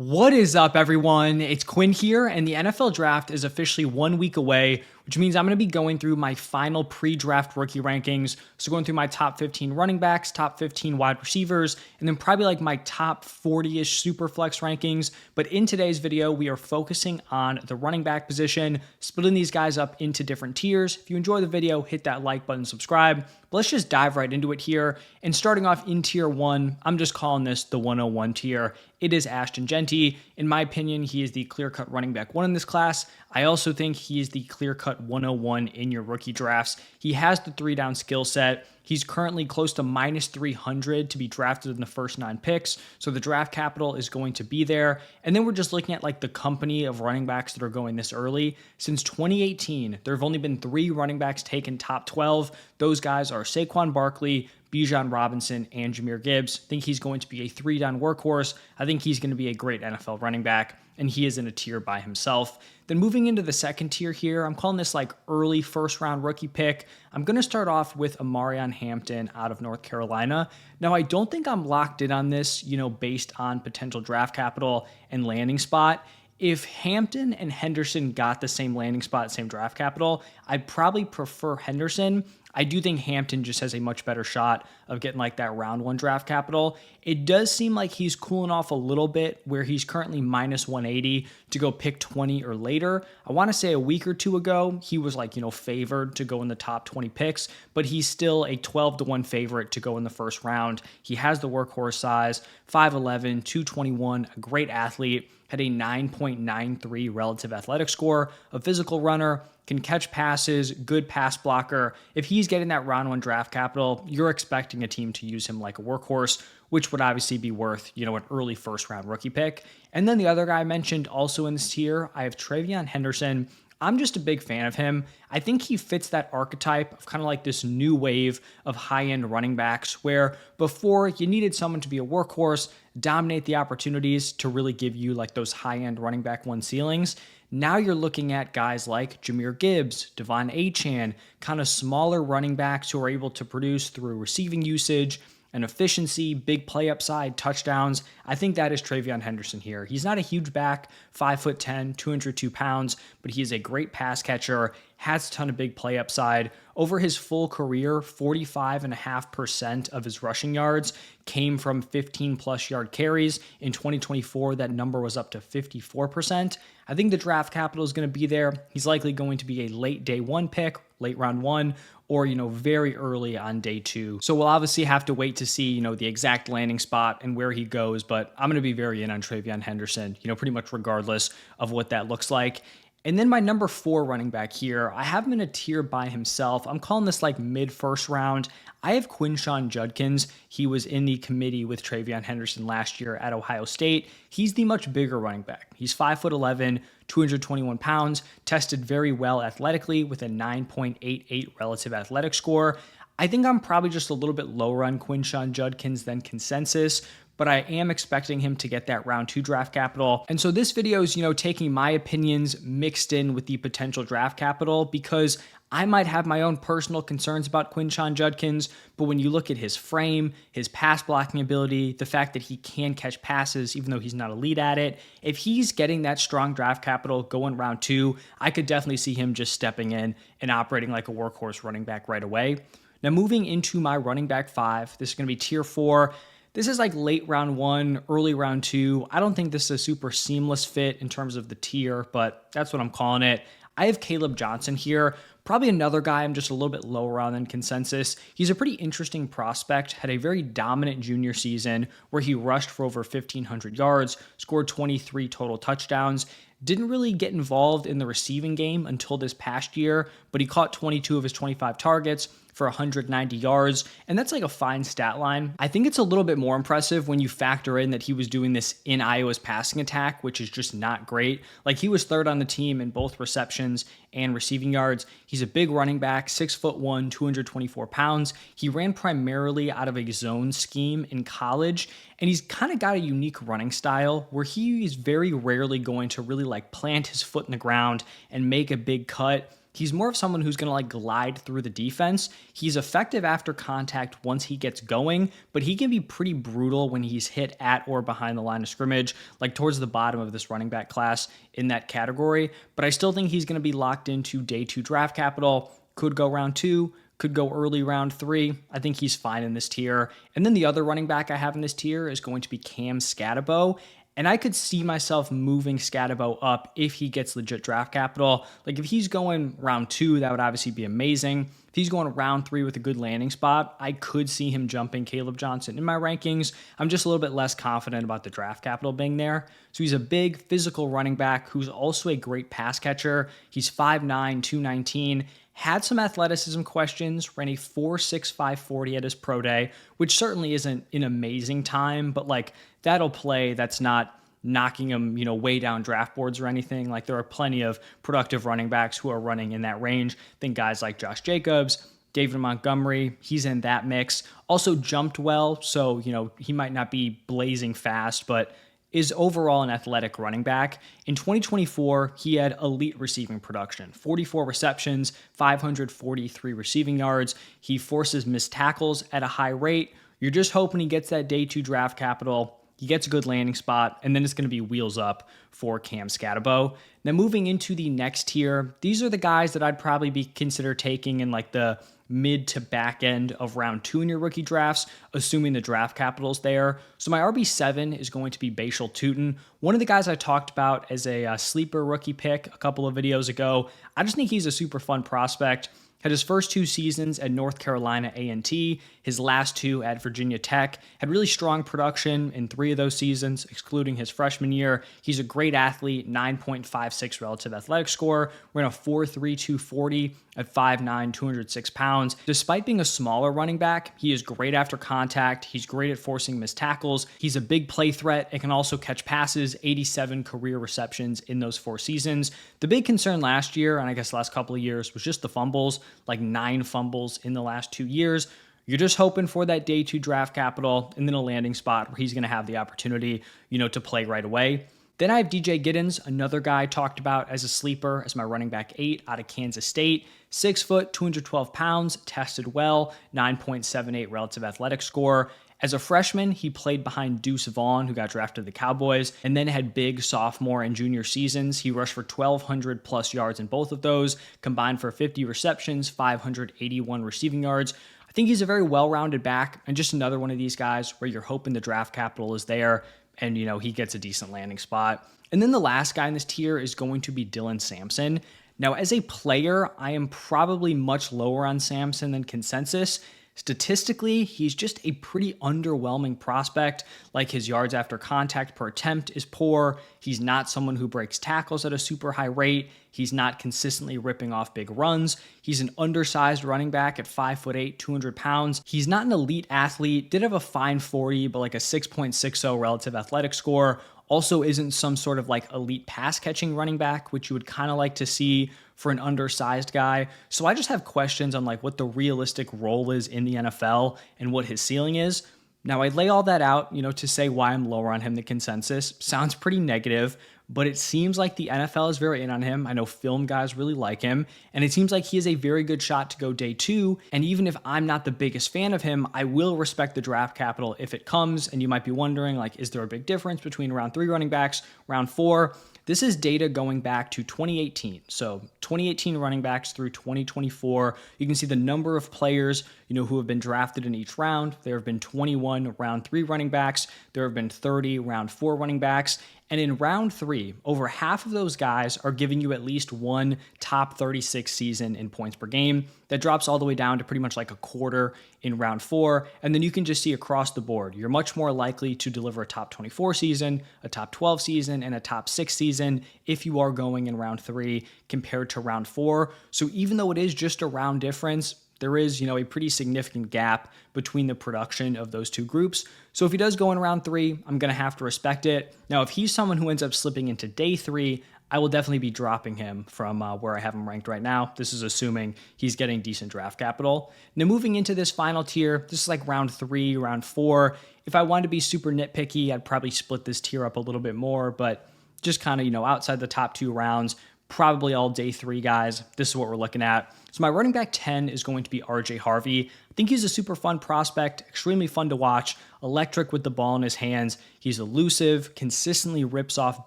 What is up, everyone? It's Quinn here, and the NFL draft is officially 1 week away, which means I'm going to be going through my final pre draft rookie rankings. So, going through my top 15 running backs, top 15 wide receivers, and then probably like my top 40 ish super flex rankings. But in today's video, we are focusing on the running back position, splitting these guys up into different tiers. If you enjoy the video, hit that like button, subscribe. But let's just dive right into it here. And starting off in tier one, I'm just calling this the 101 tier. It is Ashton Genty. In my opinion, he is the clear-cut running back one in this class. I also think he is the clear-cut 101 in your rookie drafts. He has the 3-down skill set. He's currently close to minus 300 to be drafted in the first 9 picks. So the draft capital is going to be there. And then we're just looking at like the company of running backs that are going this early. Since 2018, there have only been 3 running backs taken top 12. Those guys are Saquon Barkley, Bijan Robinson, and Jahmyr Gibbs. I think he's going to be a 3-down workhorse. I think he's going to be a great NFL running back, and he is in a tier by himself. Then moving into the second tier here, I'm calling this like early first-round rookie pick. I'm going to start off with Amarion Hampton out of North Carolina. Now, I don't think I'm locked in on this, based on potential draft capital and landing spot. If Hampton and Henderson got the same landing spot, same draft capital, I'd probably prefer Henderson. I do think Hampton just has a much better shot of getting like that round 1 draft capital. It does seem like he's cooling off a little bit where he's currently minus 180 to go pick 20 or later. I want to say a week or two ago, he was favored to go in the top 20 picks, but he's still a 12-1 favorite to go in the first round. He has the workhorse size, 5'11", 221, a great athlete, had a 9.93 relative athletic score, a physical runner, can catch passes, good pass blocker. If he's getting that round 1 draft capital, you're expecting a team to use him like a workhorse, which would obviously be worth, an early first round rookie pick. And then the other guy I mentioned also in this tier, I have Travion Henderson. I'm just a big fan of him. I think he fits that archetype of kind of like this new wave of high-end running backs where before you needed someone to be a workhorse, dominate the opportunities to really give you like those high-end running back 1 ceilings. Now you're looking at guys like Jahmyr Gibbs, Devon Achane, kind of smaller running backs who are able to produce through receiving usage and efficiency, big play upside, touchdowns. I think that is Travion Henderson here. He's not a huge back, 5'10", 202 pounds, but he is a great pass catcher, has a ton of big play upside. Over his full career, 45.5% of his rushing yards came from 15-plus yard carries. In 2024, that number was up to 54%. I think the draft capital is going to be there. He's likely going to be a late day 1 pick, late round 1, or, very early on day 2. So we'll obviously have to wait to see, the exact landing spot and where he goes, but I'm going to be very in on Travion Henderson, pretty much regardless of what that looks like. And then my number 4 running back here, I have him in a tier by himself. I'm calling this like mid-first round. I have Quinshon Judkins. He was in the committee with Travion Henderson last year at Ohio State. He's the much bigger running back. He's 5'11", 221 pounds, tested very well athletically with a 9.88 relative athletic score. I think I'm probably just a little bit lower on Quinshon Judkins than consensus, but I am expecting him to get that round 2 draft capital. And so this video is, taking my opinions mixed in with the potential draft capital because I might have my own personal concerns about Quinshon Judkins, but when you look at his frame, his pass blocking ability, the fact that he can catch passes even though he's not elite at it, if he's getting that strong draft capital going round 2, I could definitely see him just stepping in and operating like a workhorse running back right away. Now moving into my running back 5, this is going to be tier 4. This is like late round 1, early round 2. I don't think this is a super seamless fit in terms of the tier, but that's what I'm calling it. I have Caleb Johnson here. Probably another guy I'm just a little bit lower on than consensus. He's a pretty interesting prospect, had a very dominant junior season where he rushed for over 1,500 yards, scored 23 total touchdowns. Didn't really get involved in the receiving game until this past year, but he caught 22 of his 25 targets for 190 yards, and that's like a fine stat line. I think it's a little bit more impressive when you factor in that he was doing this in Iowa's passing attack, which is just not great. Like he was 3rd on the team in both receptions and receiving yards. He's a big running back, 6'1", 224 pounds. He ran primarily out of a zone scheme in college, and he's kind of got a unique running style where he is very rarely going to really like plant his foot in the ground and make a big cut. He's more of someone who's going to like glide through the defense. He's effective after contact once he gets going, but he can be pretty brutal when he's hit at or behind the line of scrimmage, like towards the bottom of this running back class in that category. But I still think he's going to be locked into day 2 draft capital. Could go round 2, could go early round 3. I think he's fine in this tier. And then the other running back I have in this tier is going to be Cam Scatabo. And I could see myself moving Scatabo up if he gets legit draft capital. Like if he's going round 2, that would obviously be amazing. If he's going round 3 with a good landing spot, I could see him jumping Caleb Johnson in my rankings. I'm just a little bit less confident about the draft capital being there. So he's a big physical running back who's also a great pass catcher. He's 5'9", 219. Had some athleticism questions, ran a 4.65 40 at his pro day, which certainly isn't an amazing time, but like that'll play. That's not knocking him, way down draft boards or anything. Like there are plenty of productive running backs who are running in that range. Think guys like Josh Jacobs, David Montgomery, he's in that mix. Also jumped well, so he might not be blazing fast, but is overall an athletic running back. In 2024, he had elite receiving production, 44 receptions, 543 receiving yards. He forces missed tackles at a high rate. You're just hoping he gets that day 2 draft capital. He gets a good landing spot, and then it's going to be wheels up for Cam Scatabo. Now moving into the next tier, these are the guys that I'd probably be consider taking in like the mid to back end of round 2 in your rookie drafts, assuming the draft capital's there. So my RB7 is going to be Bashal Tutin, one of the guys I talked about as a sleeper rookie pick a couple of videos ago. I just think he's a super fun prospect. Had his first 2 seasons at North Carolina A&T, his last 2 at Virginia Tech, had really strong production in 3 of those seasons, excluding his freshman year. He's a great athlete, 9.56 relative athletic score, ran a 4.3 240 at 5'9", 206 pounds. Despite being a smaller running back, he is great after contact. He's great at forcing missed tackles. He's a big play threat and can also catch passes, 87 career receptions in those 4 seasons. The big concern last year, and I guess the last couple of years, was just the fumbles, like 9 fumbles in the last 2 years. You're just hoping for that day 2 draft capital and then a landing spot where he's going to have the opportunity, to play right away. Then I have DJ Giddens, another guy I talked about as a sleeper, as my running back 8 out of Kansas State. 6 foot, 212 pounds, tested well, 9.78 relative athletic score. As a freshman, he played behind Deuce Vaughn, who got drafted to the Cowboys, and then had big sophomore and junior seasons. He rushed for 1,200 plus yards in both of those, combined for 50 receptions, 581 receiving yards. I think he's a very well-rounded back, and just another one of these guys where you're hoping the draft capital is there, and he gets a decent landing spot. And then the last guy in this tier is going to be Dylan Sampson. Now, as a player, I am probably much lower on Sampson than consensus. Statistically, he's just a pretty underwhelming prospect. Like his yards after contact per attempt is poor. He's not someone who breaks tackles at a super high rate. He's not consistently ripping off big runs. He's an undersized running back at 5'8", 200 pounds. He's not an elite athlete. Did have a fine 40, but like a 6.60 relative athletic score. Also isn't some sort of like elite pass catching running back, which you would kind of like to see for an undersized guy. So I just have questions on like what the realistic role is in the NFL and what his ceiling is. Now I lay all that out, to say why I'm lower on him than consensus. Sounds pretty negative, but it seems like the NFL is very in on him. I know film guys really like him, and it seems like he has a very good shot to go day 2. And even if I'm not the biggest fan of him, I will respect the draft capital if it comes. And you might be wondering, like, is there a big difference between round 3 running backs, round 4? This is data going back to 2018. So 2018 running backs through 2024. You can see the number of players, who have been drafted in each round. There have been 21 round 3 running backs. There have been 30 round 4 running backs. And in round 3, over half of those guys are giving you at least one top 36 season in points per game. That drops all the way down to pretty much like a quarter in round 4. And then you can just see across the board, you're much more likely to deliver a top 24 season, a top 12 season, and a top 6 season if you are going in round 3 compared to round 4. So even though it is just a round difference, there is, a pretty significant gap between the production of those two groups. So if he does go in round 3, I'm going to have to respect it. Now, if he's someone who ends up slipping into day 3, I will definitely be dropping him from where I have him ranked right now. This is assuming he's getting decent draft capital. Now, moving into this final tier, this is like round 3, round 4. If I wanted to be super nitpicky, I'd probably split this tier up a little bit more, but just kind of, outside the top 2 rounds, probably all day 3 guys. This is what we're looking at. So my running back 10 is going to be RJ Harvey. I think he's a super fun prospect, extremely fun to watch, electric with the ball in his hands. He's elusive, consistently rips off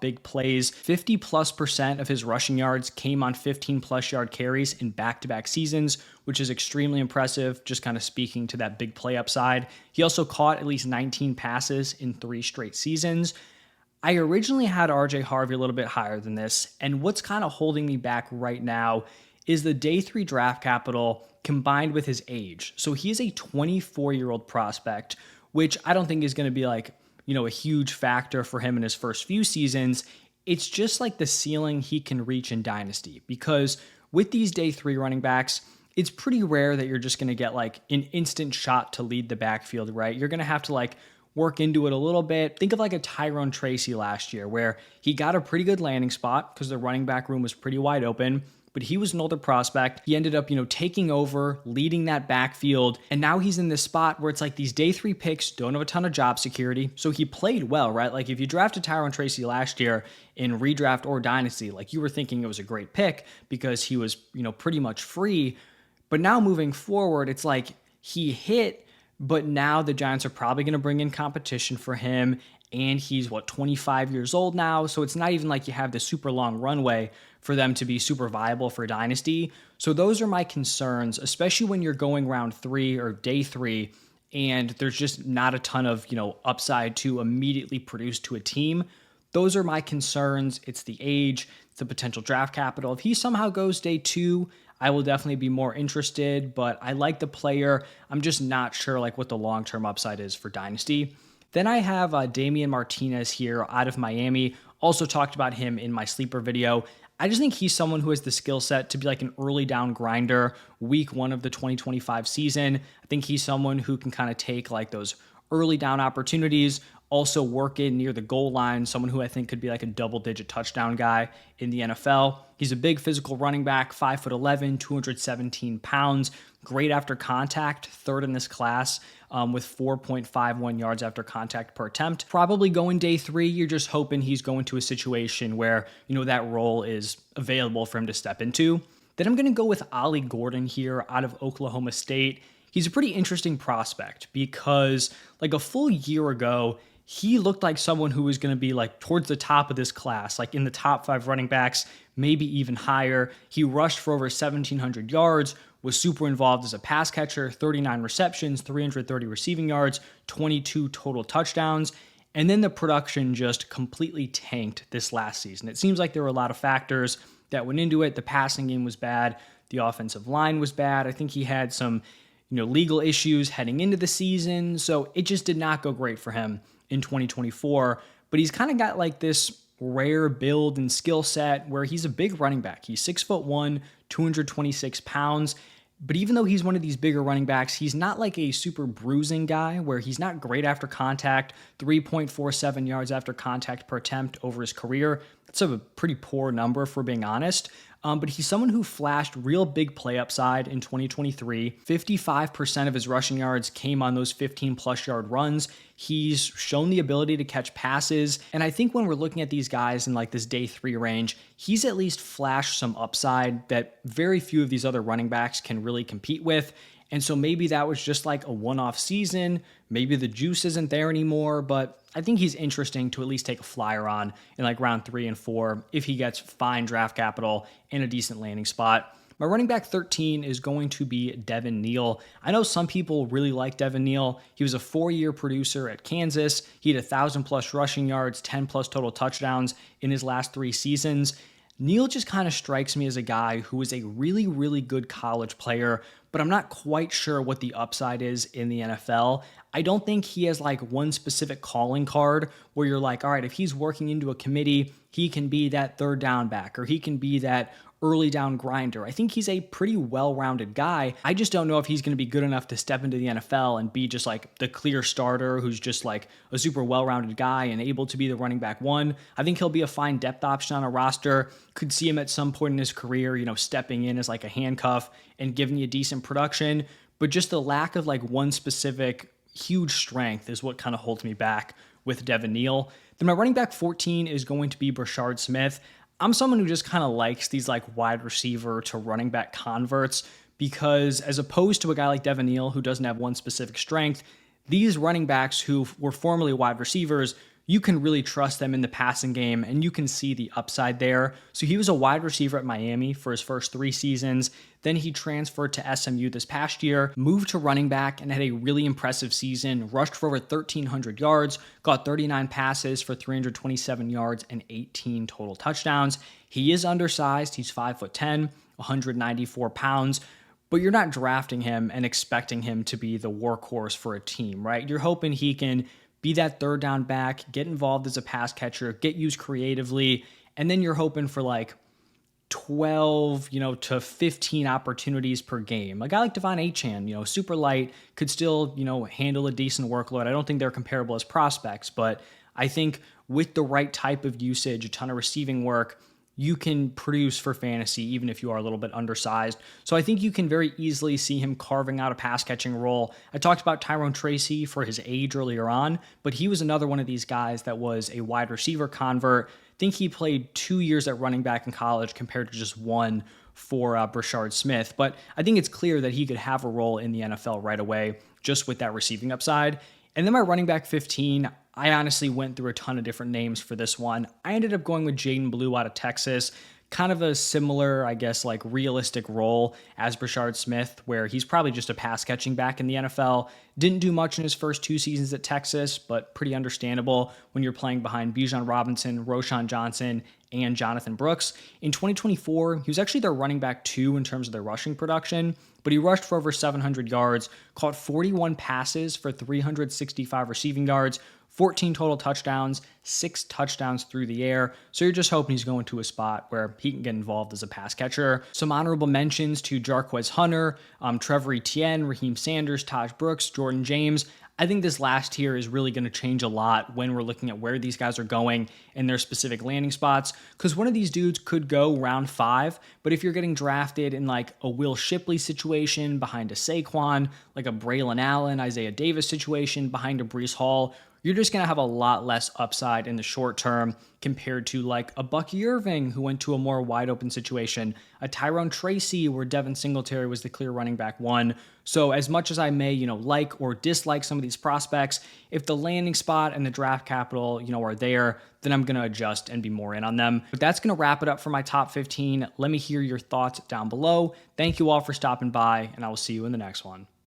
big plays. 50+% of his rushing yards came on 15+ yard carries in back-to-back seasons, which is extremely impressive, just kind of speaking to that big play upside. He also caught at least 19 passes in 3 straight seasons. I originally had RJ Harvey a little bit higher than this, and what's kind of holding me back right now is the day 3 draft capital combined with his age. So he is a 24-year-old prospect, which I don't think is going to be like, a huge factor for him in his first few seasons. It's just like the ceiling he can reach in Dynasty, because with these day 3 running backs, it's pretty rare that you're just going to get like an instant shot to lead the backfield, right? You're going to have to like work into it a little bit. Think of like a Tyrone Tracy last year, where he got a pretty good landing spot because the running back room was pretty wide open, but he was an older prospect. He ended up, taking over, leading that backfield, and now he's in this spot where it's like these day 3 picks don't have a ton of job security. So he played well, right? Like if you drafted Tyrone Tracy last year in redraft or dynasty, like you were thinking it was a great pick because he was, pretty much free. But now moving forward, it's like he hit, but now the Giants are probably going to bring in competition for him. And he's 25 years old now. So it's not even like you have this super long runway for them to be super viable for Dynasty. So those are my concerns, especially when you're going round 3 or day 3, and there's just not a ton of, upside to immediately produce to a team. Those are my concerns. It's the age, it's the potential draft capital. If he somehow goes day 2, I will definitely be more interested, but I like the player. I'm just not sure like what the long-term upside is for Dynasty. Then I have Damian Martinez here out of Miami. Also talked about him in my sleeper video. I just think he's someone who has the skill set to be like an early down grinder week 1 of the 2025 season. I think he's someone who can kind of take like those early down opportunities, also work in near the goal line, someone who I think could be like a double-digit touchdown guy in the NFL. He's a big physical running back, 5'11", 217 pounds, great after contact, 3rd in this class with 4.51 yards after contact per attempt. Probably going day 3, you're just hoping he's going to a situation where, that role is available for him to step into. Then I'm going to go with Ollie Gordon here out of Oklahoma State. He's a pretty interesting prospect because like a full year ago, he looked like someone who was going to be like towards the top of this class, like in the top 5 running backs, maybe even higher. He rushed for over 1,700 yards, was super involved as a pass catcher, 39 receptions, 330 receiving yards, 22 total touchdowns. And then the production just completely tanked this last season. It seems like there were a lot of factors that went into it. The passing game was bad. The offensive line was bad. I think he had some, legal issues heading into the season. So it just did not go great for him in 2024. But he's kind of got like this rare build and skill set where he's a big running back. He's 6'1", 226 pounds. But even though he's one of these bigger running backs, he's not like a super bruising guy where he's not great after contact, 3.47 yards after contact per attempt over his career. That's a pretty poor number if we're being honest. But he's someone who flashed real big play upside in 2023. 55% of his rushing yards came on those 15+ yard runs. He's shown the ability to catch passes. And I think when we're looking at these guys in like this day 3 range, he's at least flashed some upside that very few of these other running backs can really compete with. And so maybe that was just like a one-off season. Maybe the juice isn't there anymore, but I think he's interesting to at least take a flyer on in like round 3 and 4 if he gets fine draft capital and a decent landing spot. My running back 13 is going to be Devin Neal. I know some people really like Devin Neal. He was a 4-year producer at Kansas. He had 1,000+ rushing yards, 10+ total touchdowns in his last 3 seasons. Neal just kind of strikes me as a guy who is a really, really good college player, but I'm not quite sure what the upside is in the NFL. I don't think he has like one specific calling card where you're like, all right, if he's working into a committee, he can be that 3rd down back or he can be that early down grinder. I think he's a pretty well-rounded guy. I just don't know if he's going to be good enough to step into the NFL and be just like the clear starter who's just like a super well-rounded guy and able to be the running back 1. I think he'll be a fine depth option on a roster. Could see him at some point in his career, stepping in as like a handcuff and giving you decent production. But just the lack of like one specific huge strength is what kind of holds me back with Devin Neal. Then my running back 14 is going to be Brashard Smith. I'm someone who just kind of likes these like wide receiver to running back converts because as opposed to a guy like Devin Neal who doesn't have one specific strength, these running backs who were formerly wide receivers, you can really trust them in the passing game and you can see the upside there. So he was a wide receiver at Miami for his first 3 seasons. Then he transferred to SMU this past year, moved to running back, and had a really impressive season. Rushed for over 1,300 yards, got 39 passes for 327 yards and 18 total touchdowns. He is undersized. He's 5'10", 194 pounds. But you're not drafting him and expecting him to be the workhorse for a team, right? You're hoping he can be that third down back, get involved as a pass catcher, get used creatively, and then you're hoping for like 12, to 15 opportunities per game. A guy like Devon Achane, super light, could still, handle a decent workload. I don't think they're comparable as prospects, but I think with the right type of usage, a ton of receiving work, you can produce for fantasy even if you are a little bit undersized. So I think you can very easily see him carving out a pass catching role. I talked about Tyrone Tracy for his age earlier on, but he was another one of these guys that was a wide receiver convert. I think he played 2 years at running back in college compared to just one for Brashard Smith. But I think it's clear that he could have a role in the NFL right away just with that receiving upside. And then my running back 15, I honestly went through a ton of different names for this one. I ended up going with Jaden Blue out of Texas. Kind of a similar, I guess, like realistic role as Brashard Smith, where he's probably just a pass catching back in the NFL. Didn't do much in his first 2 seasons at Texas, but pretty understandable when you're playing behind Bijan Robinson, Roshan Johnson, and Jonathan Brooks. In 2024, he was actually their running back 2 in terms of their rushing production, but he rushed for over 700 yards, caught 41 passes for 365 receiving yards, 14 total touchdowns, 6 touchdowns through the air. So you're just hoping he's going to a spot where he can get involved as a pass catcher. Some honorable mentions to Jarquez Hunter, Trevor Etienne, Raheem Sanders, Taj Brooks, Jordan James. I think this last tier is really going to change a lot when we're looking at where these guys are going in their specific landing spots. Because one of these dudes could go round 5, but if you're getting drafted in like a Will Shipley situation behind a Saquon, like a Braylon Allen, Isaiah Davis situation behind a Breece Hall, you're just going to have a lot less upside in the short term compared to like a Bucky Irving who went to a more wide open situation, a Tyrone Tracy where Devin Singletary was the clear running back 1. So as much as I may, like or dislike some of these prospects, if the landing spot and the draft capital, are there, then I'm going to adjust and be more in on them. But that's going to wrap it up for my top 15. Let me hear your thoughts down below. Thank you all for stopping by, and I will see you in the next one.